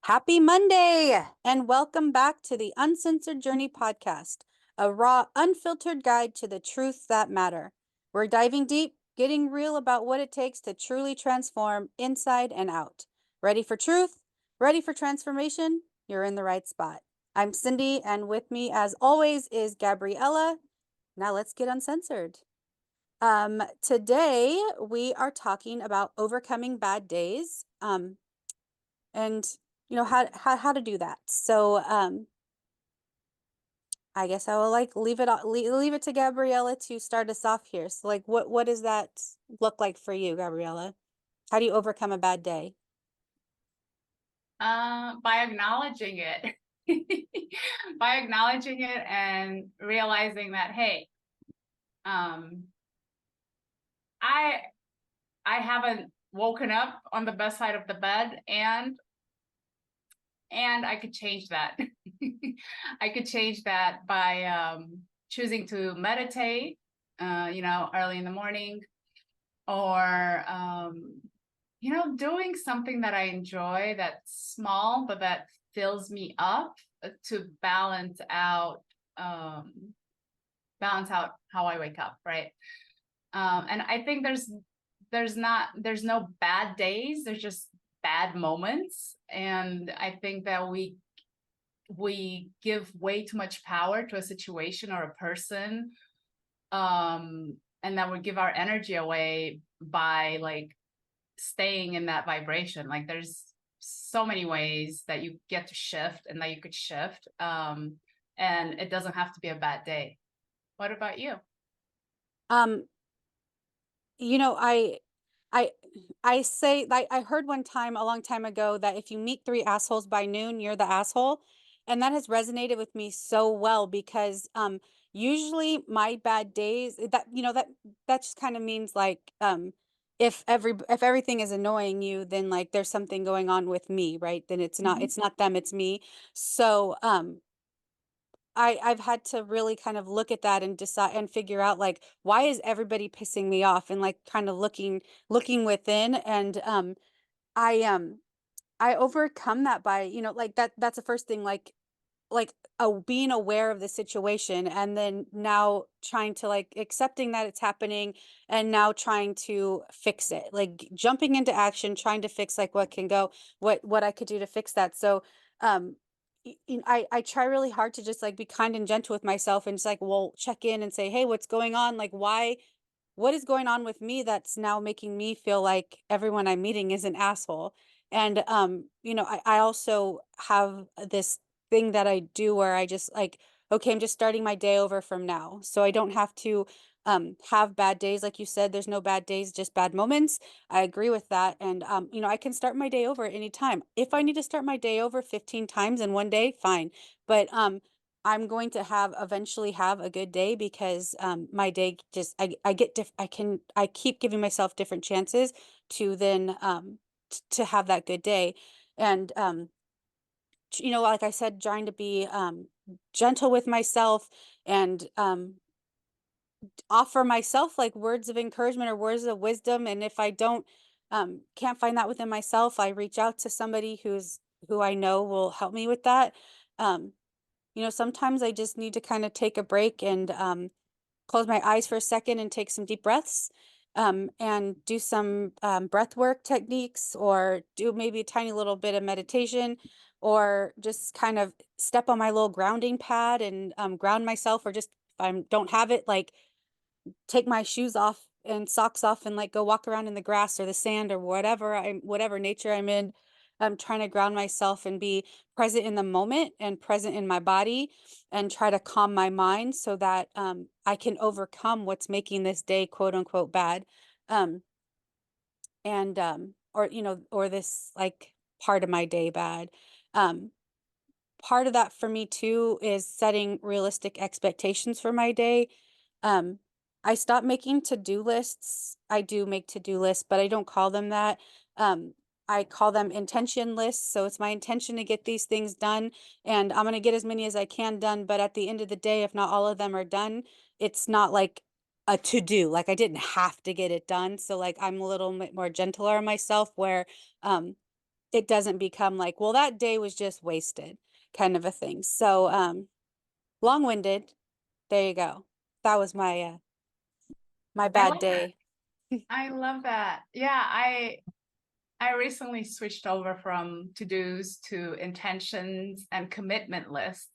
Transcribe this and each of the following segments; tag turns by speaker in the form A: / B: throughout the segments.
A: Happy Monday and welcome back to the Uncensored Journey podcast, a raw, unfiltered guide to the truths that matter. We're diving deep, getting real about what it takes to truly transform inside and out. Ready for truth? Ready for transformation? You're in the right spot. I'm Cindy, and with me, as always, is Gabriella. Now let's get uncensored. Today we are talking about overcoming bad days. And how to do that. So I guess I will leave it to Gabriella to start us off here. So like what does that look like for you, Gabriella? How do you overcome a bad day?
B: By acknowledging it, by acknowledging it and realizing that, hey, um, I I haven't woken up on the best side of the bed, and I could change that. I could change that by choosing to meditate, early in the morning, or doing something that I enjoy that's small but that fills me up to um, balance out how I wake up, right? And I think there's no bad days. There's just bad moments, and I think that we give way too much power to a situation or a person, and that we give our energy away by like staying in that vibration. Like there's so many ways that you get to shift and that you could shift. And it doesn't have to be a bad day. What about you?
A: Um, you know, I I say like I heard one time a long time ago that if you meet three assholes by noon, you're the asshole. And that has resonated with me so well because usually my bad days that just kind of means like if everything is annoying you, then like there's something going on with me, right? Then
B: Mhm.
A: it's not them, it's me. So I've had to really kind of look at that and decide and figure out like why is everybody pissing me off, and like kind of looking within. And I um I overcome that by, like that's the first thing, like being aware of the situation, and then now trying to like accepting that it's happening, and now trying to fix it, like jumping into action, trying to fix like what can go, what I could do to fix that. So um I try really hard to just like be kind and gentle with myself, and just like, well, check in and say, hey, what's going on, like what is going on with me that's now making me feel like everyone I'm meeting is an asshole. And I also have this thing that I do where I just like, okay, I'm just starting my day over from now. So I don't have to have bad days. Like you said, there's no bad days, just bad moments. I agree with that. And I can start my day over at any time. If I need to start my day over 15 times in one day, fine. But I'm going to have eventually have a good day because my day just I get I keep giving myself different chances to then to have that good day. And like I said, trying to be gentle with myself, and offer myself like words of encouragement or words of wisdom. And if I don't can't find that within myself, I reach out to somebody who I know will help me with that. Um, Sometimes I just need to kind of take a break and close my eyes for a second and take some deep breaths, and do some breath work techniques, or do maybe a tiny little bit of meditation, or just kind of step on my little grounding pad and ground myself, or just if I don't have it, like take my shoes off and socks off and like go walk around in the grass or the sand or whatever nature I'm in. I'm trying to ground myself and be present in the moment and present in my body, and try to calm my mind so that I can overcome what's making this day quote unquote bad. Um, and or this like part of my day bad. Um, Part of that for me too is setting realistic expectations for my day. Um, I stopped making to-do lists. I do make to-do lists, but I don't call them that. I call them intention lists. So it's my intention to get these things done, and I'm going to get as many as I can done. But at the end of the day, if not all of them are done, it's not like a to-do. Like I didn't have to get it done. So like I'm a little bit more gentler on myself, where um it doesn't become like, well, that day was just wasted kind of a thing. So, long-winded. There you go. That was my
B: I
A: bad
B: love that.
A: day.
B: I love that. Yeah, I recently switched over from to-dos to intentions and commitment lists.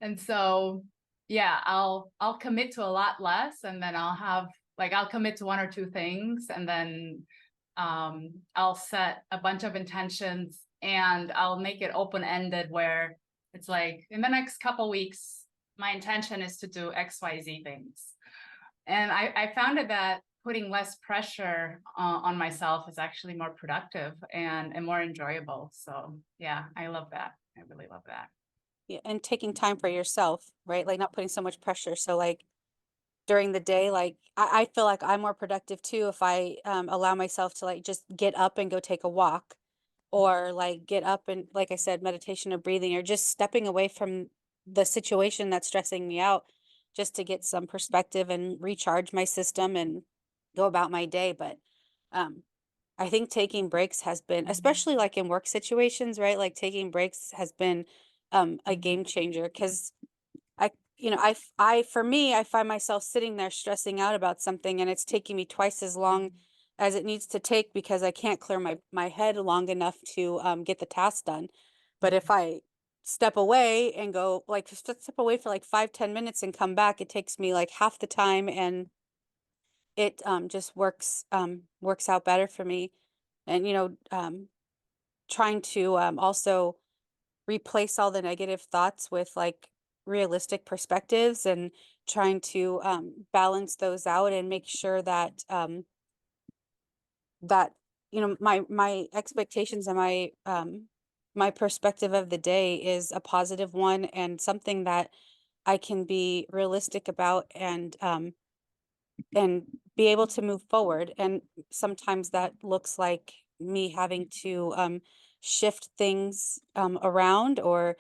B: And so, yeah, I'll commit to a lot less, and then I'll have like I'll commit to one or two things, and then I'll set a bunch of intentions, and I'll make it open-ended where it's like in the next couple weeks, my intention is to do XYZ things. And I found it that putting less pressure on myself is actually more productive and more enjoyable. So yeah, I love that. I really love that.
A: Yeah, and taking time for yourself, right? Like not putting so much pressure. So like during the day, like I feel like I'm more productive too if I allow myself to like just get up and go take a walk, or like get up and, like I said, meditation or breathing, or just stepping away from the situation that's stressing me out, just to get some perspective and recharge my system and go about my day. But um I think taking breaks has been, especially like in work situations, right? Like taking breaks has been a game changer, because for me, I find myself sitting there stressing out about something, and it's taking me twice as long as it needs to take because I can't clear my head long enough to get the task done. But if I step away and go like step away for like 5, 10 minutes and come back, it takes me like half the time, and it just works out better for me. And trying to also replace all the negative thoughts with like realistic perspectives, and trying to balance those out and make sure that that my expectations and my perspective of the day is a positive one, and something that I can be realistic about, and be able to move forward. And sometimes that looks like me having to shift things around, or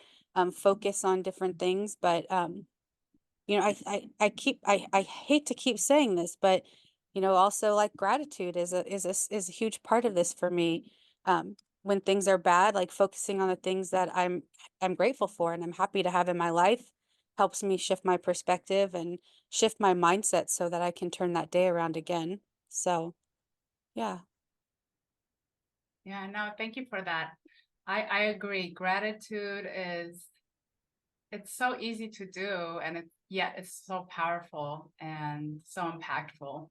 A: focus on different things. But I hate to keep saying this, but also like gratitude is a huge part of this for me. When things are bad, like focusing on the things that I'm grateful for and I'm happy to have in my life helps me shift my perspective and shift my mindset so that I can turn that day around again. So, yeah,
B: Yeah, no, thank you for that. I agree. Gratitude is it's so easy to do, and it's so powerful and so impactful.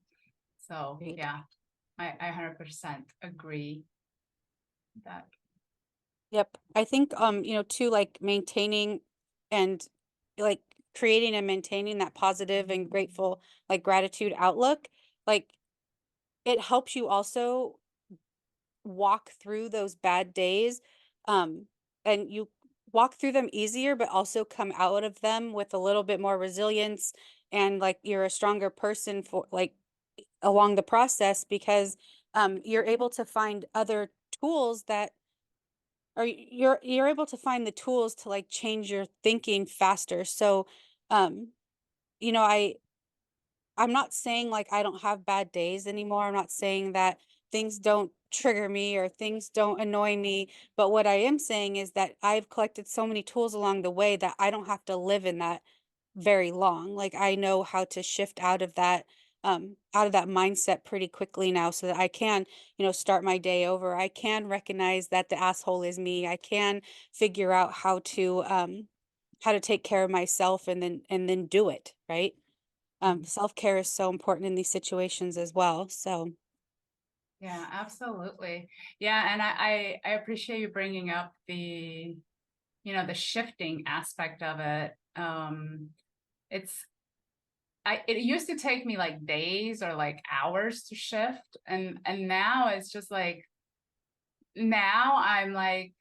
B: So
A: great.
B: yeah, I 100% agree with that.
A: Yep. I think too, like maintaining and like creating and maintaining that positive and grateful, like gratitude outlook, like it helps you also walk through those bad days, um and you walk through them easier, but also come out of them with a little bit more resilience, and like you're a stronger person for like along the process, because you're able to find other tools that or you're able to find the tools to like change your thinking faster. So um you know I I'm not saying like I don't have bad days anymore. I'm not saying that things don't trigger me or things don't annoy me. But what I am saying is that I've collected so many tools along the way that I don't have to live in that very long. Like I know how to shift out of that mindset pretty quickly now, so that I can, start my day over. I can recognize that the asshole is me. I can figure out how to take care of myself, and then do it, right? Self-care is so important in these situations as well. So
B: Yeah, absolutely. Yeah, and I appreciate you bringing up the shifting aspect of it. It's it used to take me like days or like hours to shift, and now it's just like now I'm like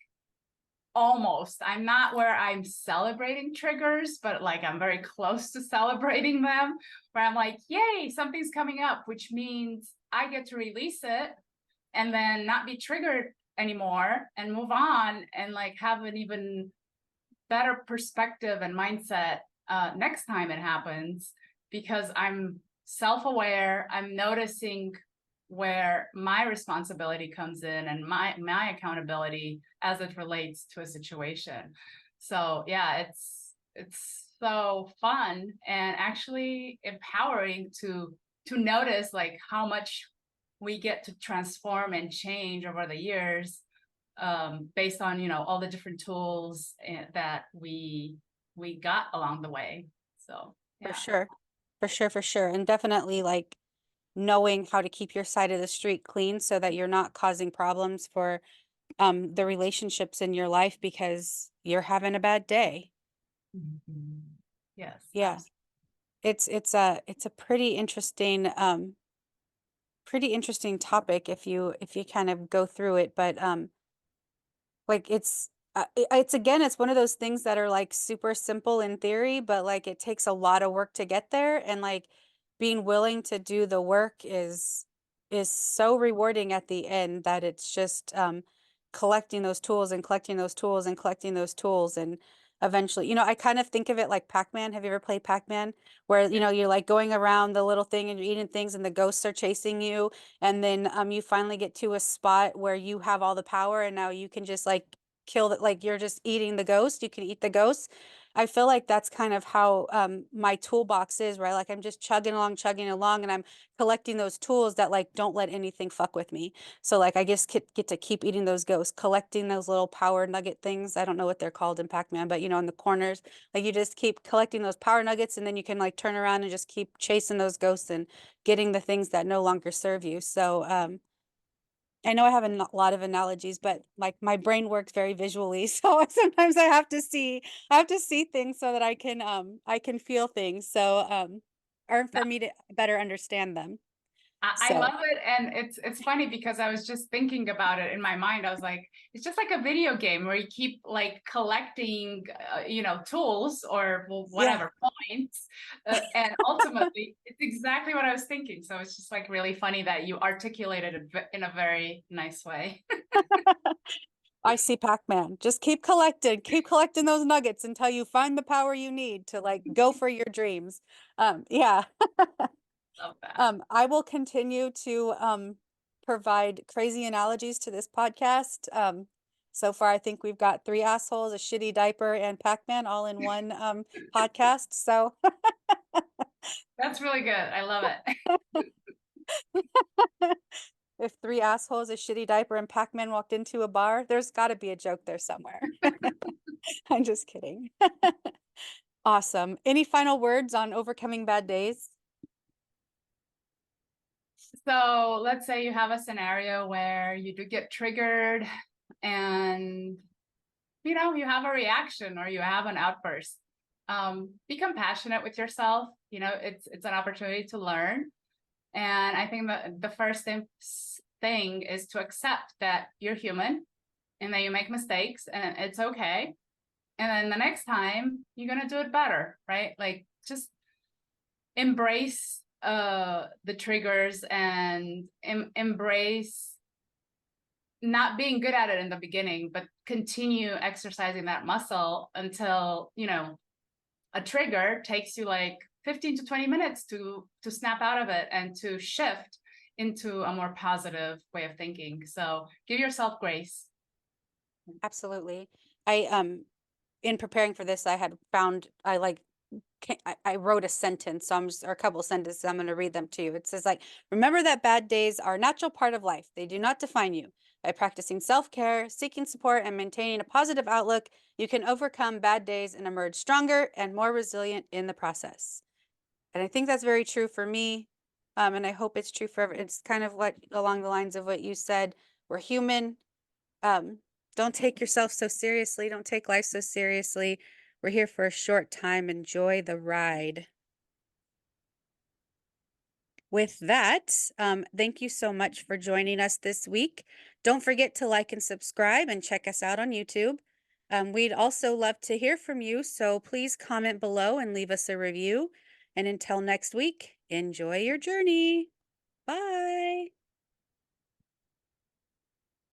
B: almost. I'm not where I'm celebrating triggers, but like I'm very close to celebrating them, where I'm like, yay, something's coming up, which means I get to release it and then not be triggered anymore and move on and like have an even better perspective and mindset next time it happens, because I'm self-aware. I'm noticing where my responsibility comes in and my accountability as it relates to a situation. So yeah, it's so fun and actually empowering to notice like how much we get to transform and change over the years, based on all the different tools that we got along the way. So
A: For
B: yeah.
A: sure. For sure, for sure. And definitely like knowing how to keep your side of the street clean so that you're not causing problems for the relationships in your life because you're having a bad day.
B: Mhm. Yes,
A: Yeah.
B: absolutely.
A: It's a pretty interesting topic if you kind of go through it, but like it's again, it's one of those things that are like super simple in theory, but like it takes a lot of work to get there. And like being willing to do the work is so rewarding at the end that it's just collecting those tools and collecting those tools and collecting those tools. And eventually, I kind of think of it like Pac-Man. Have you ever played Pac-Man? Where,
B: Yeah.
A: you're like going around the little thing and you're eating things and the ghosts are chasing you, and then you finally get to a spot where you have all the power and now you can just like kill that, like you're just eating the ghost, you can eat the ghost. I feel like that's kind of how my toolbox is, right? Like I'm just chugging along, and I'm collecting those tools that like don't let anything fuck with me. So like I just get to keep eating those ghosts, collecting those little power nugget things. I don't know what they're called in Pac-Man, but in the corners, like you just keep collecting those power nuggets, and then you can like turn around and just keep chasing those ghosts and getting the things that no longer serve you. So I know I have a lot of analogies, but like my brain works very visually. So sometimes I have to see things so that I can feel things. So or for me to better understand them.
B: I
A: So
B: love it, and it's funny because I was just thinking about it in my mind. I was like, it's just like a video game where you keep like collecting, tools or well,
A: yeah.
B: whatever points, and ultimately, it's exactly what I was thinking. So it's just like really funny that you articulated it in a very nice way.
A: I see Pac-Man. Just keep collecting those nuggets until you find the power you need to like go for your dreams. Yeah.
B: Love that.
A: I will continue to provide crazy analogies to this podcast. So far, I think we've got three assholes, a shitty diaper, and Pac-Man all in one podcast. So
B: That's really good. I love it.
A: if three assholes, a shitty diaper, and Pac-Man walked into a bar, there's got to be a joke there somewhere. I'm just kidding. Awesome. Any final words on overcoming bad days?
B: So let's say you have a scenario where you do get triggered and you have a reaction or you have an outburst. Be compassionate with yourself. It's an opportunity to learn. And I think that the first thing is to accept that you're human and that you make mistakes and it's okay. And then the next time you're gonna do it better, right? Like just embrace the triggers and embrace not being good at it in the beginning, but continue exercising that muscle until, a trigger takes you like 15 to 20 minutes to snap out of it and to shift into a more positive way of thinking. So give yourself grace.
A: Absolutely. I in preparing for this, I had found I like I wrote a sentence, so or a couple of sentences. I'm going to read them to you. It says like, remember that bad days are a natural part of life. They do not define you. By practicing self-care, seeking support, and maintaining a positive outlook, you can overcome bad days and emerge stronger and more resilient in the process. And I think that's very true for me. And I hope it's true for it's kind of what along the lines of what you said. We're human. Um, don't take yourself so seriously. Don't take life so seriously. We're here for a short time. Enjoy the ride. With that, thank you so much for joining us this week. Don't forget to like and subscribe and check us out on YouTube. We'd also love to hear from you, so please comment below and leave us a review. And until next week, enjoy your journey. Bye.